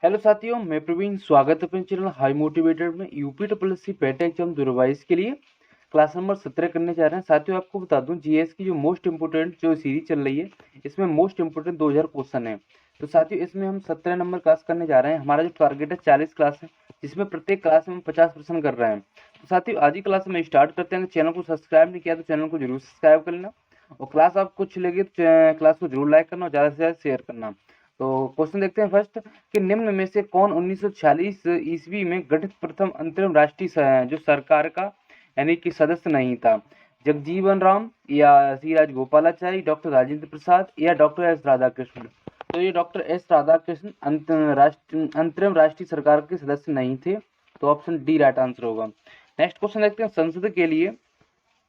Hello साथियों, मैं प्रवीण। स्वागत है अपने चैनल हाई मोटिवेटेड में। UP triple S C PET exam 2022 के लिए क्लास नंबर 17 करने जा रहे हैं। साथियों, आपको बता दूं, जीएस की जो मोस्ट इंपोर्टेंट जो सीरीज चल रही है, इसमें मोस्ट इंपोर्टेंट 2000 क्वेश्चन है। तो साथियों, इसमें हम 17 नंबर क्लास करने जा रहे हैं। हमारा जो टारगेट है 40 क्लास है, जिसमें प्रत्येक क्लास में हम 50% कर रहे हैं। तो साथियों, आज ही क्लास में स्टार्ट करते हैं। चैनल को सब्सक्राइब नहीं किया तो चैनल को जरूर सब्सक्राइब कर लेना, और क्लास आपको अच्छी लगी तो क्लास को जरूर लाइक करना और ज़्यादा से ज़्यादा शेयर करना। तो क्वेश्चन देखते हैं फर्स्ट, कि निम्न में से कौन 1946 ईस्वी में गठित प्रथम अंतरिम राष्ट्रीय जो सरकार का यानी कि सदस्य नहीं था? जगजीवन राम, या सी राजगोपालाचारी, डॉक्टर राजेंद्र प्रसाद, या डॉक्टर एस राधाकृष्णन? तो ये डॉक्टर एस राधाकृष्णन अंतरिम राष्ट्रीय सरकार के सदस्य नहीं थे। तो ऑप्शन डी राइट आंसर होगा। नेक्स्ट क्वेश्चन देखते हैं, संसद के लिए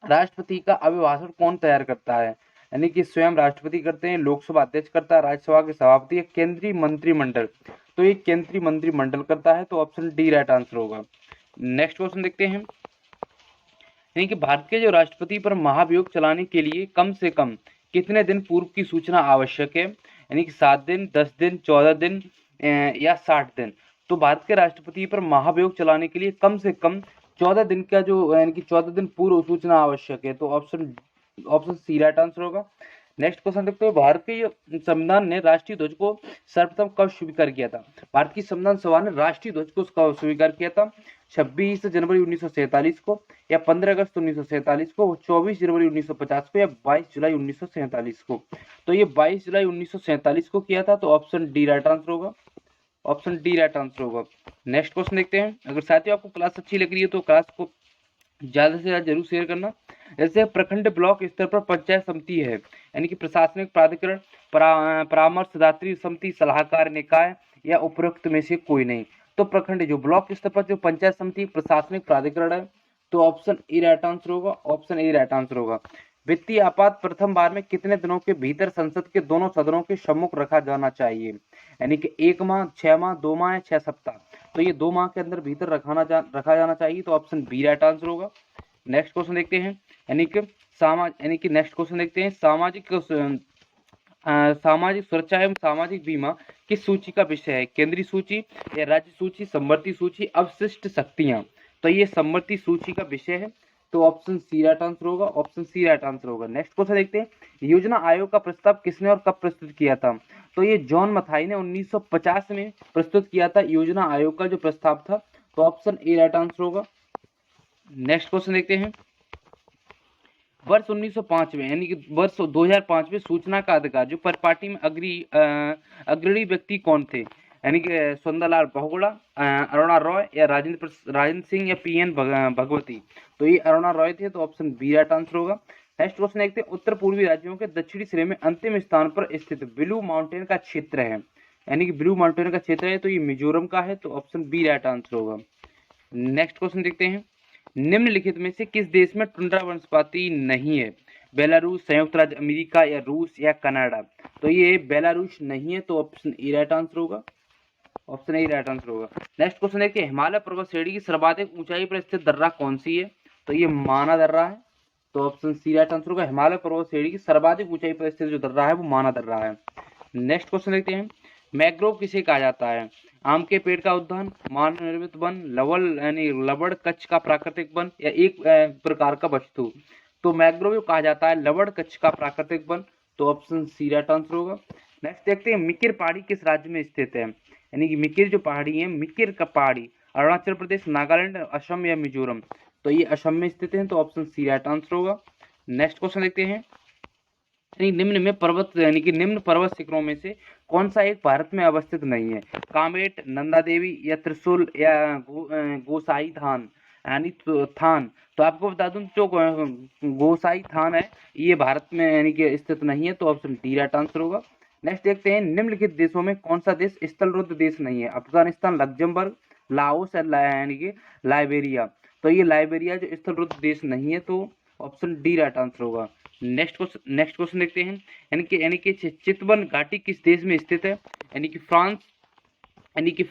राष्ट्रपति का अभिभाषण कौन तैयार करता है? यानी कि स्वयं राष्ट्रपति करते हैं, लोकसभा अध्यक्ष करता है, राज्यसभा के सभापति, या केंद्रीय मंत्रिमंडल? तो ये केंद्रीय मंत्रिमंडल करता है। तो ऑप्शन डी राइट आंसर होगा। नेक्स्ट क्वेश्चन देखते हैं, यानी कि भारत के जो राष्ट्रपति पर महाभियोग चलाने के लिए कम से कम कितने दिन पूर्व की सूचना आवश्यक है? यानी कि 7 दिन, 10 दिन, 14 दिन, या 60 दिन? तो भारत के राष्ट्रपति पर महाभियोग चलाने के लिए कम से कम 14 दिन का जो यानी कि 14 दिन पूर्व सूचना आवश्यक है। तो option option C right answer होगा। नेक्स्ट क्वेश्चन देखते हैं, भारत के संविधान ने राष्ट्रीय ध्वज को सर्वप्रथम कब स्वीकार किया था? भारत की संविधान सभा ने राष्ट्रीय ध्वज को कब स्वीकार किया था? 26 जनवरी 1947 को, या 15 अगस्त 1947 को, 24 जनवरी 1950 को, या 22 जुलाई 1947 को? तो ये 22 जुलाई 1947 को किया था। तो ऑप्शन डी राइट आंसर होगा। ऑप्शन डी राइट आंसर होगा। नेक्स्ट क्वेश्चन देखते हैं, अगर साथियों आपको क्लास अच्छी लग रही है तो क्लास को ज्यादा से ज्यादा जरूर शेयर करना। जैसे प्रखंड ब्लॉक स्तर पर पंचायत समिति है, यानी कि प्रशासनिक प्राधिकरण, परामर्शदात्री समिति, सलाहकार निकाय, या उपरोक्त में से कोई नहीं? तो प्रखंड जो ब्लॉक स्तर पर जो पंचायत समिति प्रशासनिक प्राधिकरण है। तो ऑप्शन ए राइट आंसर होगा। ऑप्शन ए राइट आंसर होगा। वित्तीय आपात प्रथम बार में कितने दिनों के भीतर संसद के दोनों सदनों के सम्मुख रखा जाना चाहिए? यानी कि 1 माह, 6 माह, 2 माह, या 6 सप्ताह? तो ये 2 माह के अंदर भीतर रखा जाना चाहिए। तो ऑप्शन बी राइट आंसर होगा। नेक्स्ट क्वेश्चन देखते हैं, यानी कि नेक्स्ट क्वेश्चन देखते हैं, सामाजिक सुरक्षा एवं सामाजिक बीमा किस सूची का विषय है? केंद्रीय सूची, या राज्य सूची, समवर्ती सूची, अवशिष्ट शक्तियां? तो ये समवर्ती सूची का विषय है। तो ऑप्शन सी राइट आंसर होगा। ऑप्शन सी राइट आंसर होगा। नेक्स्ट क्वेश्चन देखते हैं, योजना आयोग का प्रस्ताव किसने और कब प्रस्तुत किया था? तो ये जॉन मथाई ने 1950 में प्रस्तुत किया था योजना आयोग का जो प्रस्ताव था। तो ऑप्शन ए राइट आंसर होगा। नेक्स्ट क्वेश्चन देखते हैं, वर्ष 1905 में, यानी कि वर्ष 2005 में सूचना का अधिकार जो परिपाटी में अग्रणी व्यक्ति कौन थे? यानी कि सुंदरलाल बहुगुणा, अरुणा रॉय, या राजेंद्र सिंह, या पीएन भगवती? तो ये अरुणा रॉय थे। तो ऑप्शन बी राइट आंसर होगा। नेक्स्ट क्वेश्चन देखते हैं, उत्तर पूर्वी राज्यों के दक्षिणी श्रेणी में अंतिम स्थान पर स्थित ब्लू माउंटेन का क्षेत्र है, यानी कि ब्लू माउंटेन का क्षेत्र है, तो ये मिजोरम का है। तो ऑप्शन बी राइट आंसर होगा। नेक्स्ट क्वेश्चन देखते हैं, निम्नलिखित में से किस देश में टुंड्रा वनस्पति नहीं है? बेलारूस, संयुक्त राज्य अमेरिका, या रूस, या कनाडा? तो ये बेलारूस नहीं है। तो ऑप्शन ए राइट आंसर होगा। ऑप्शन ए राइट आंसर होगा। नेक्स्ट क्वेश्चन देखिए, हिमालय पर्वत श्रेणी की सर्वाधिक ऊंचाई पर स्थित दर्रा कौन सी है? तो ये माना दर्रा है। तो ऑप्शन सी राइट आंसर होगा। हिमालय पर्वत श्रेणी की सर्वाधिक ऊंचाई पर स्थित जो दर्रा है वो माना दर्रा है। नेक्स्ट क्वेश्चन देखते हैं, मैग्रोव किसे कहा जाता है? आम के पेड़ का उद्यान, मानव निर्मित वन, लवल यानी लवण कच्छ का प्राकृतिक वन, या एक प्रकार का वस्तु? तो मैग्रोव कहा जाता है लवण कच्छ का प्राकृतिक वन। तो ऑप्शन सी राइट आंसर होगा। नेक्स्ट देखते हैं, मिकिर पहाड़ी किस राज्य में स्थित है? यानी कि मिकिर जो पहाड़ी है, मिकिर का पहाड़ी अरुणाचल प्रदेश, नागालैंड, असम, या मिजोरम? तो ये असम में स्थित है। तो ऑप्शन सी राइट आंसर होगा। नेक्स्ट क्वेश्चन देखते हैं, निम्न पर्वत शिखरों में से कौन सा एक भारत में अवस्थित नहीं है? कामेट, नंदा देवी, या त्रिशूल, या गोसाई थान यानी थान? तो आपको बता दूं, जो गोसाई थान है ये भारत में यानी कि स्थित नहीं है। तो ऑप्शन डी राइट आंसर होगा। नेक्स्ट देखते हैं, निम्नलिखित देशों में कौन सा देश स्थलरुद्ध देश नहीं है? अफगानिस्तान, लग्जमबर्ग, लाओस, यानी कि लाइबेरिया? तो ये लाइबेरिया जो स्थलरुद्ध देश नहीं है। तो ऑप्शन डी राइट आंसर होगा। नेक्स्ट क्वेश्चन देखते हैं, यानी कि चितवन घाटी किस देश में स्थित है? यानी कि फ्रांस, यानी कि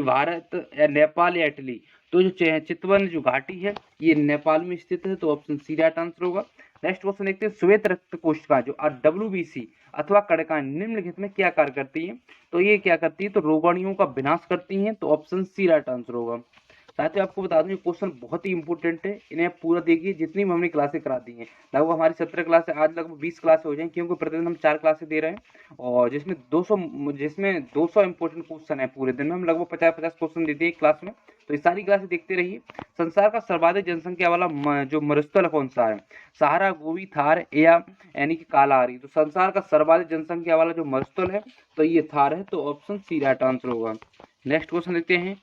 भारत, या नेपाल, या इटली? तो जो चितवन जो घाटी है ये नेपाल में स्थित है। तो ऑप्शन सी राइट आंसर होगा। नेक्स्ट क्वेश्चन देखते हैं, श्वेत रक्त कोशिका जो WBC अथवा कणिकाएं निम्नलिखित में क्या कार्य करती हैं? तो ये क्या करती है? तो रोगाणुओं का विनाश करती हैं। तो ऑप्शन सी राइट आंसर होगा। साथियों आपको बता दूं ये क्वेश्चन बहुत ही इंपॉर्टेंट है, इन्हें आप पूरा देखिए। जितनी भी हमने क्लासें करा दी हैं, लगभग हमारी 17 क्लासें, आज लगभग 20 क्लासें हो जाएंगी, क्योंकि प्रतिदिन हम 4 क्लासें दे रहे हैं, और जिसमें 200 इंपॉर्टेंट क्वेश्चन है। पूरे दिन में हम लगभग 50-50 क्वेश्चन देते हैं एक क्लास में, तो ये सारी क्लासें देखते रहिए। संसार का सर्वाधिक जनसंख्या वाला जो मरुस्थल कौन सा है? सहारा, गोबी, थार या यानी कि कालाहारी। तो संसार का सर्वाधिक जनसंख्या वाला जो मरुस्थल है तो ये थार है। तो ऑप्शन सी राइट आंसर होगा। नेक्स्ट क्वेश्चन देखते हैं,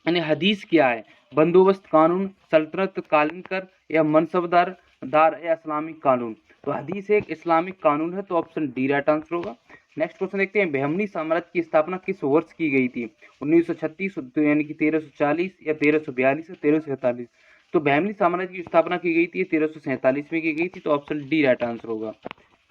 यानी हदीस क्या है? बंदोबस्त कानून, सल्तनत कालीन कर या मनसबदार दार या इस्लामिक कानून। तो हदीस एक इस्लामिक कानून है। तो ऑप्शन डी राइट आंसर होगा। नेक्स्ट क्वेश्चन देखते हैं, बहमनी साम्राज्य की स्थापना किस वर्ष की गई थी? 1936 यानी कि 1340 या 1342 या 1347। तो बहमनी साम्राज्य की स्थापना की गई थी 1347 में की गई थी। तो ऑप्शन डी राइट आंसर होगा।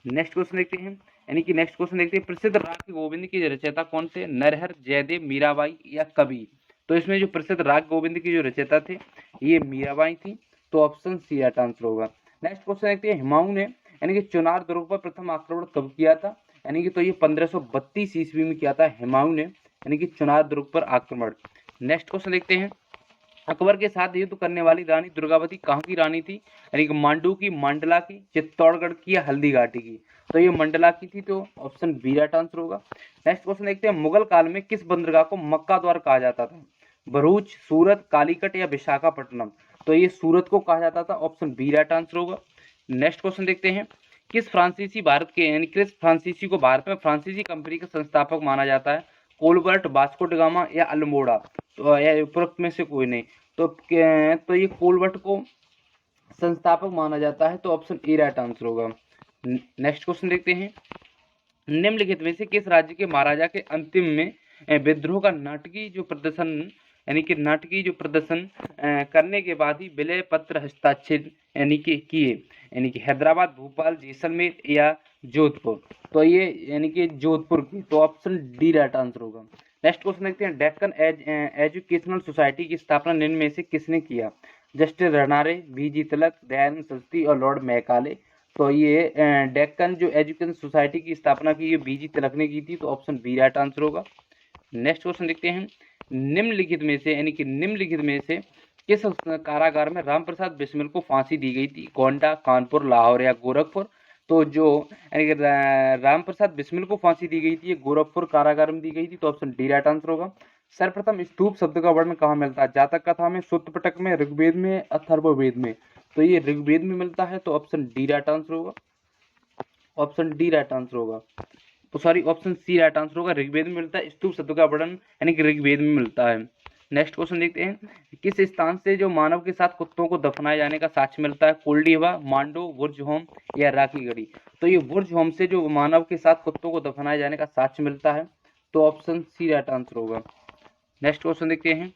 नेक्स्ट क्वेश्चन देखते हैं, यानी कि नेक्स्ट क्वेश्चन देखते हैं, प्रसिद्ध राग गोविंद की रचयिता कौन थे? नरहर, जयदेव, मीराबाई या कवि। तो इसमें जो प्रसिद्ध राग गोविंद की जो रचयिता थे ये मीराबाई थी। तो ऑप्शन सी राइट आंसर होगा। नेक्स्ट क्वेश्चन देखते हैं, हुमायूं ने यानी कि चुनार दुर्ग पर प्रथम आक्रमण कब किया था? यानी कि तो ये 1532 ईस्वी में किया था हुमायूं ने, यानी कि चुनार दुर्ग पर आक्रमण। नेक्स्ट क्वेश्चन देखते हैं, अकबर के साथ युद्ध करने वाली रानी दुर्गावती कहाँ की रानी थी? यानी कि मांडू की, मंडला की, चित्तौड़गढ़ की या हल्दी घाटी की। तो ये मंडला की थी। तो ऑप्शन बी राइट आंसर होगा। नेक्स्ट क्वेश्चन देखते हैं, मुगल काल में किस बंदरगाह को मक्का द्वार कहा जाता था? भरूच, सूरत, कालीकट या विशाखापट्टनम। तो ये सूरत को कहा जाता था। ऑप्शन बी राइट आंसर होगा। नेक्स्ट क्वेश्चन देखते हैं, किस फ्रांसीसी भारत के यानी किस फ्रांसीसी को भारत में फ्रांसीसी कंपनी का संस्थापक माना जाता है? कोलबर्ट, वास्को ड गामा या अल्मोड़ा। तो या उपरोक्त में से कोई नहीं। तो ये कोलबर्ट को संस्थापक माना जाता है। तो ऑप्शन ए राइट आंसर होगा। नेक्स्ट क्वेश्चन देखते हैं, निम्नलिखित में से किस राज्य के महाराजा के अंतिम में विद्रोह का नाटकीय जो प्रदर्शन यानी कि नाटकीय जो प्रदर्शन करने के बाद ही विलय पत्र हस्ताक्षर यानी कि किए? यानी कि हैदराबाद, भोपाल, जैसलमेर या जोधपुर। तो ये यानी कि जोधपुर की। तो ऑप्शन डी राइट आंसर होगा। नेक्स्ट क्वेश्चन देखते हैं, डेक्कन एजुकेशनल सोसाइटी की स्थापना निम्न में से किसने किया? जस्टिस रनारे, वीजी तिलक, दयानंद सरस्वती और लॉर्ड मैकाले। तो ये डेक्कन जो एजुकेशन सोसाइटी की स्थापना की ये बीजी तिलक ने की थी। तो ऑप्शन बी राइट आंसर होगा। नेक्स्ट क्वेश्चन देखते हैं, निम्नलिखित में से यानी कि निम्नलिखित में से किस कारागार में रामप्रसाद बिस्मिल को फांसी दी गई थी? गोंडा, कानपुर, लाहौर या गोरखपुर। तो जो यानी कि रामप्रसाद बिस्मिल को फांसी दी गई थी ये गोरखपुर कारागार में दी गई थी। तो ऑप्शन डी राइट आंसर होगा। सर्वप्रथम स्तूप शब्द का वर्णन कहाँ मिलता है? जातक कथा में, सूत्र पिटक में, ऋग्वेद में, अथर्ववेद में। तो ये ऋग्वेद में मिलता है। तो ऑप्शन डी राइट आंसर होगा। ऑप्शन डी राइट आंसर होगा। तो sorry, option C right answer होगा। ऋग्वेद में मिलता है स्तूप शब्द का वर्णन, यानी कि ऋग्वेद में मिलता है। नेक्स्ट क्वेश्चन देखते हैं, किस स्थान से जो मानव के साथ कुत्तों को दफनाए जाने का साक्ष्य मिलता है? कोल्डीहवा, मांडो, बुर्ज होम या राखीगढ़ी। तो ये बुर्ज होम से जो मानव के साथ कुत्तों को दफनाए जाने का साक्ष्य मिलता है। तो ऑप्शन सी राइट आंसर होगा। नेक्स्ट क्वेश्चन देखते हैं,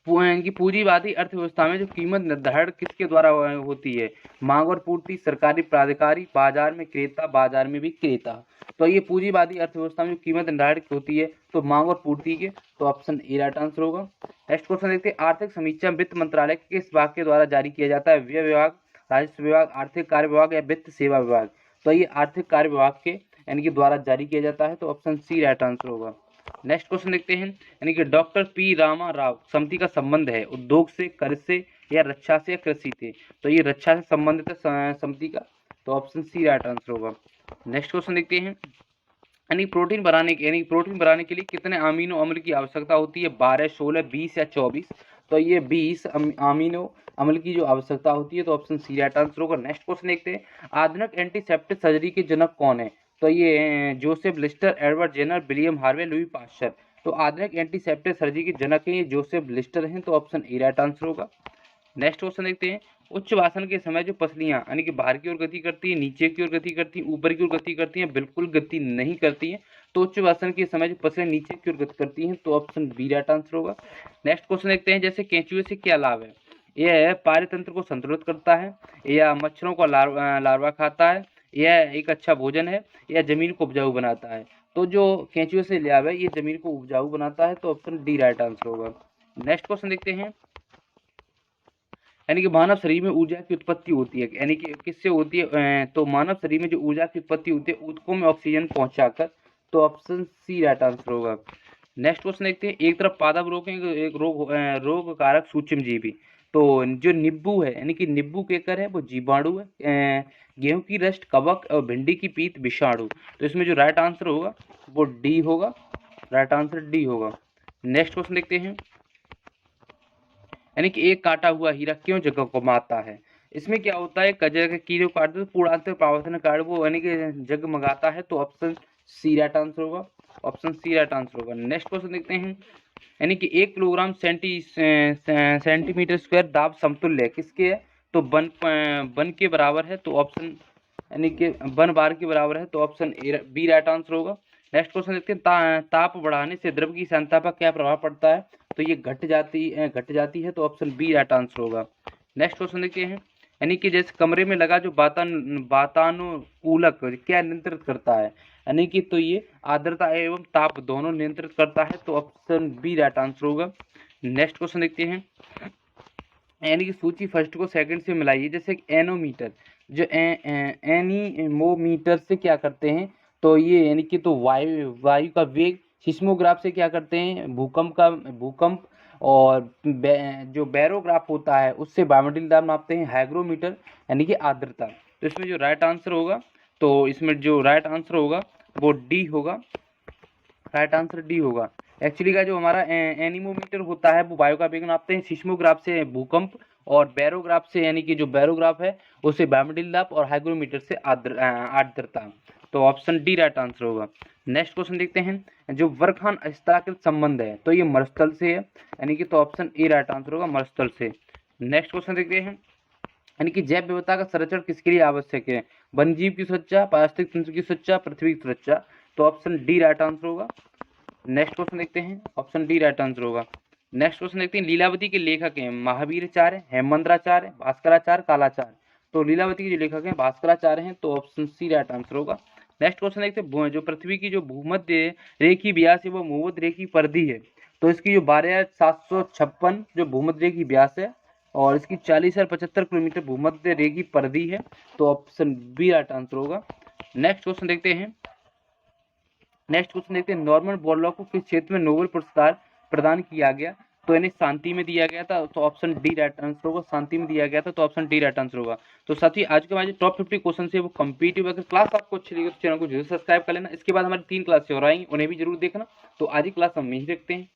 कि पूंजीवादी अर्थव्यवस्था में जो कीमत निर्धारण किसके द्वारा होती है? मांग और पूर्ति, सरकारी प्राधिकारी, बाजार में क्रेता, बाजार में विक्रेता। तो ये पूंजीवादी अर्थव्यवस्था में कीमत निर्धारण होती है तो मांग और पूर्ति के। तो ऑप्शन ए राइट आंसर होगा। नेक्स्ट क्वेश्चन देखते हैं, आर्थिक समीक्षा वित्त मंत्रालय के किस विभाग के द्वारा जारी किया जाता है? व्यय विभाग, राजस्व विभाग, आर्थिक कार्य विभाग या वित्त सेवा विभाग। तो ये आर्थिक कार्य विभाग के यानी कि द्वारा जारी किया जाता है। तो ऑप्शन सी राइट आंसर होगा। नेक्स्ट क्वेश्चन देखते हैं, यानी कि डॉक्टर पी रामा राव समिति का संबंध है उद्योग से, कर से या रक्षा से या कृषि से। तो ये रक्षा से संबंधित है समिति का। तो ऑप्शन सी राइट आंसर होगा। नेक्स्ट क्वेश्चन देखते हैं, यानी प्रोटीन बनाने के लिए कितने अमीनो अम्ल की आवश्यकता होती है? 12, 16, 20 या 24। तो ये 20 अमीनो अम्ल की जो आवश्यकता होती है। तो ऑप्शन सी राइट आंसर होगा। नेक्स्ट क्वेश्चन देखते हैं, आधुनिक एंटीसेप्टिक सर्जरी के जनक कौन है? तो ये Joseph Lister, Edward Jenner, William Harvey, Louis Pasteur. तो आधुनिक एंटीसेप्टिक सर्जरी के जनक हैं ये जोसेफ लिस्टर हैं। तो ऑप्शन ए राइट आंसर होगा। नेक्स्ट क्वेश्चन देखते हैं, उच्च वासन के समय जो पसलियां यानी कि बाहर की ओर गति करती है, नीचे की ओर गति करती है, ऊपर की ओर गति करती हैं, बिल्कुल गति नहीं करती हैं। तो उच्च वासन के समय जो पसलियां नीचे की ओर गति करती हैं। तो ऑप्शन बी राइट आंसर होगा। नेक्स्ट क्वेश्चन देखते हैं, जैसे केंचुए से क्या लाभ है? यह पारतंत्र को संतुलित करता है, या मच्छरों को लार्वा खाता है, यह एक अच्छा भोजन है, या जमीन को उपजाऊ बनाता है। तो जो केंचुए से लाभ है ये जमीन को उपजाऊ बनाता है। तो ऑप्शन डी राइट आंसर होगा। नेक्स्ट क्वेश्चन देखते हैं, यानी कि मानव शरीर में ऊर्जा की उत्पत्ति होती है, यानी कि किससे होती है, तो मानव शरीर में जो ऊर्जा की उत्पत्ति होती है ऊतकों में ऑक्सीजन पहुंचाकर। तो ऑप्शन सी राइट आंसर होगा। नेक्स्ट क्वेश्चन देखते हैं, एक तरफ पादप रोग है, एक रोग कारक सूक्ष्म जीवी। तो जो नींबू है, यानी कि नींबू केकर है, वो जीवाणु है। गेहूं की रस्ट कवक और भिंडी की पीत विषाणु। तो इसमें जो राइट आंसर होगा वो डी होगा, राइट आंसर डी होगा। नेक्स्ट क्वेश्चन देखते हैं, यानी कि एक काटा हुआ हीरा क्यों जगमगाता है। इसमें क्या होता है, जगह कीड़े काट दो पूर्णांतर परावर्तन कार्ड वो यानी कि जगमगाता है। तो ऑप्शन सी राइट आंसर होगा, ऑप्शन सी राइट आंसर होगा। नेक्स्ट क्वेश्चन देखते हैं, यानी कि 1 किलोग्राम सेंटीमीटर स्क्वायर दाब समतुल्य है किसके है, तो बन के बराबर है। तो ऑप्शन यानी कि बन बार के बराबर है। तो ऑप्शन बी राइट आंसर होगा। नेक्स्ट क्वेश्चन देखते हैं, ताप बढ़ाने से द्रव की सांद्रता पर क्या प्रभाव पड़ता है, तो ये घट जाती है। तो ऑप्शन बी राइट आंसर होगा। नेक्स्ट क्वेश्चन देखते हैं, यानी कि जैसे कमरे में लगा जो वातानुकूलक क्या नियंत्रित करता है, यानी कि तो ये आर्द्रता एवं ताप दोनों नियंत्रित करता है। तो ऑप्शन बी राइट आंसर होगा। नेक्स्ट क्वेश्चन देखते हैं, यानी कि सूची फर्स्ट को सेकंड से मिलाइए। जैसे एनोमीटर, जो एनीमोमीटर से क्या करते हैं, तो ये यानी कि तो वायु का वेग। सिस्मोग्राफ से क्या करते हैं, भूकंप। और जो बैरोग्राफ होता है उससे वायुमंडलीय दाब नापते हैं। हाइग्रोमीटर यानी कि आर्द्रता। तो इसमें जो राइट आंसर होगा, तो इसमें जो राइट आंसर होगा वो डी होगा, राइट आंसर डी होगा। एक्चुअली का जो हमारा एनीमोमीटर होता है वो वायु का वेग नापते हैं। सिस्मोग्राफ से भूकंप, और बैरोग्राफ से यानी कि जो बैरोग्राफ है उससे वायुमंडलीय दाब, और हाइग्रोमीटर से आर्द्रता। तो ऑप्शन डी राइट आंसर होगा। नेक्स्ट क्वेश्चन देखते हैं, जो वर्खान हस्ताक्षरित संबंध है तो ये मरुस्थल से है, यानी कि तो ऑप्शन ए राइट आंसर होगा, मरुस्थल से। नेक्स्ट क्वेश्चन देखते हैं, यानी कि जैव विविधता का संरक्षण किसके लिए आवश्यक है, वन जीव की सुरक्षा, पारिस्थितिक तंत्र की सुरक्षा, पृथ्वी की सुरक्षा। तो ऑप्शन डी राइट आंसर होगा। नेक्स्ट क्वेश्चन देखते हैं, ऑप्शन डी राइट आंसर होगा। नेक्स्ट क्वेश्चन देखते हैं, लीलावती के लेखक हैं महावीराचार्य, हेमंद्राचार्य, भास्कराचार्य, कालाचार्य। तो लीलावती के जो लेखक हैं भास्कराचार्य हैं। तो ऑप्शन सी राइट आंसर होगा। नेक्स्ट क्वेश्चन देखते हैं, जो पृथ्वी की जो भूमध्य रेखी व्यास है वो भूमध्य रेखी परिधि है। तो इसकी जो 12,756 जो भूमध्य रेखी व्यास है, और इसकी 40,075 किलोमीटर भूमध्य रेखी परिधि है। तो ऑप्शन बी राइट आंसर होगा। नेक्स्ट क्वेश्चन देखते हैं, नॉर्मन बोरलॉग को किस क्षेत्र में नोबेल पुरस्कार प्रदान किया गया, तो इन्हें शांति में दिया गया था। तो ऑप्शन डी राइट आंसर होगा, शांति में दिया गया था। तो ऑप्शन डी राइट आंसर होगा। तो साथ ही आज के हमारे टॉप 50 क्वेश्चन है वो कम्पिटिटिव। अगर क्लास आपको अच्छी लगी तो चैनल को जरूर सब्सक्राइब कर लेना। इसके बाद हमारी 3 क्लासें और आएंगी, उन्हें भी जरूर देखना। तो आज ही क्लास हम यहीं रखते हैं।